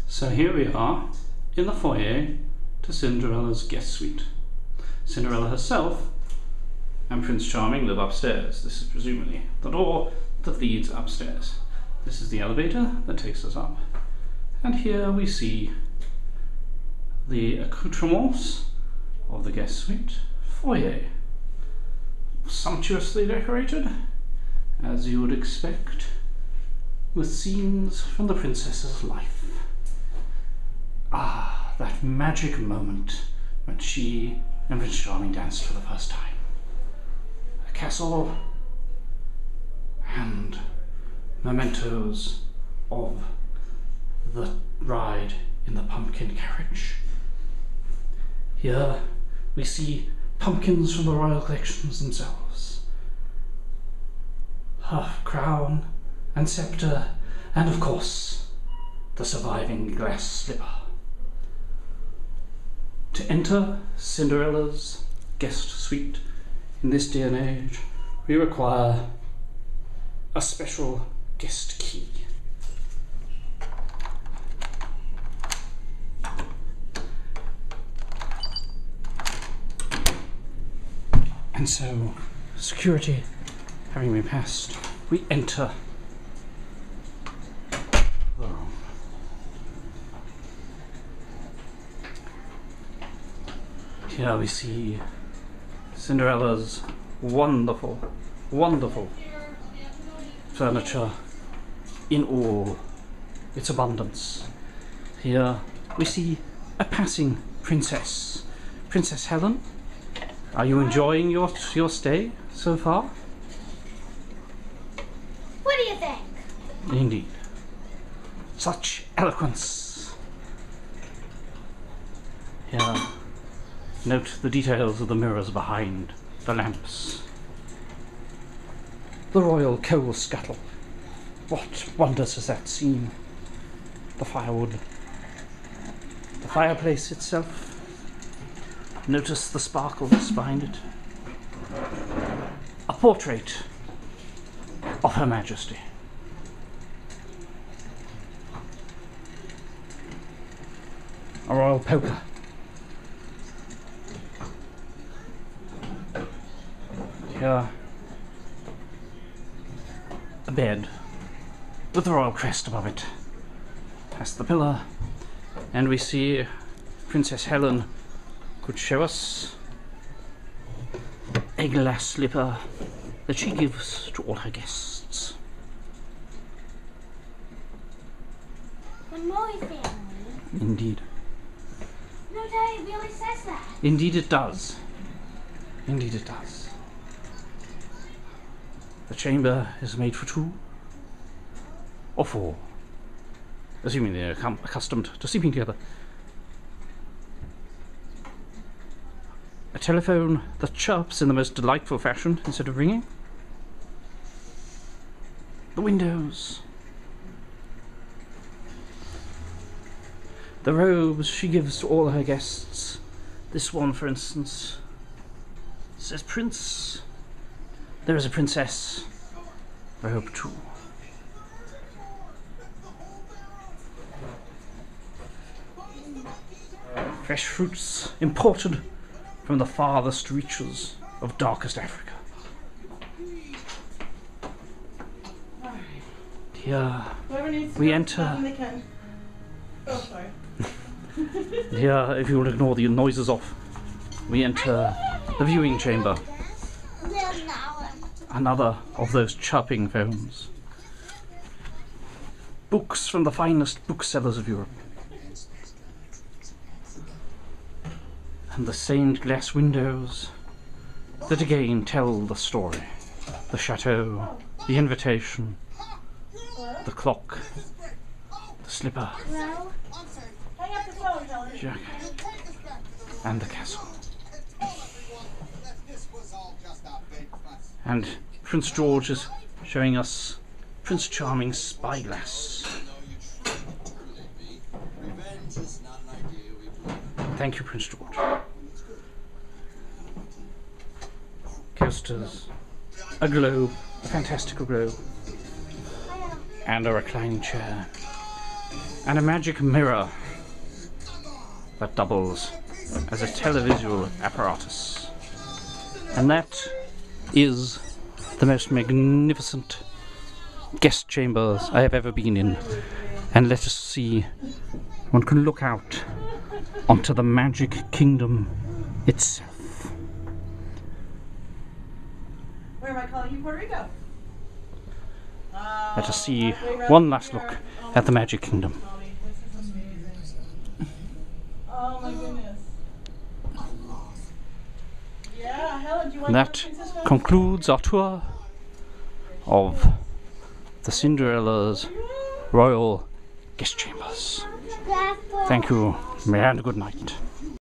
So here we are in the foyer to Cinderella's guest suite. Cinderella herself and Prince Charming live upstairs. This is presumably the door that leads upstairs. This is the elevator that takes us up. And here we see the accoutrements of the guest suite foyer. Sumptuously decorated, as you would expect, with scenes from the princess's life. Ah, that magic moment when she and Prince Charming danced for the first time. A castle and mementos of the ride in the pumpkin carriage. Here we see pumpkins from the royal collections themselves. Her crown and scepter, and of course, the surviving glass slipper. To enter Cinderella's guest suite in this day and age, we require a special guest key. And so, security having been passed, we enter the room. Here we see Cinderella's wonderful, wonderful furniture in all its abundance. Here we see a passing princess, Princess Helen. Are you enjoying your stay so far? What do you think? Indeed. Such eloquence. Here, note the details of the mirrors behind the lamps. The royal coal scuttle. What wonders has that seen? The firewood. The fireplace itself. Notice the sparkles behind it. A portrait of Her Majesty. A royal poker. Here, a bed with the royal crest above it. Past the pillar, and we see Princess Helen could show us a glass slipper that she gives to all her guests. The Moy family? Indeed. No, Daddy, it really says that. Indeed it does. Indeed it does. The chamber is made for 2 or 4, assuming they are accustomed to sleeping together. A telephone that chirps in the most delightful fashion instead of ringing. The windows. The robes she gives to all her guests. This one, for instance, says Prince. There is a princess robe too. Fresh fruits imported from the farthest reaches of darkest Africa. Here we enter. Oh, sorry. Here, if you will ignore the noises off, we enter the viewing chamber. Another of those chirping phones. Books from the finest booksellers of Europe. And the stained glass windows that again tell the story. The chateau, the invitation, the clock, the slipper, Jack, and the castle. And Prince George is showing us Prince Charming's spyglass. Thank you, Prince George. Coasters, a globe, a fantastical globe, and a reclining chair. and a magic mirror that doubles as a televisual apparatus. And that is the most magnificent guest chambers I have ever been in. And let us see, one can look out onto the magic kingdom itself. Where am I calling you, Puerto Rico? Let us see one last look at the magic kingdom. This is amazing. Oh my goodness. Yeah, Helen, do you want That concludes our tour of the Cinderella's royal guest chambers. Thank you and good night.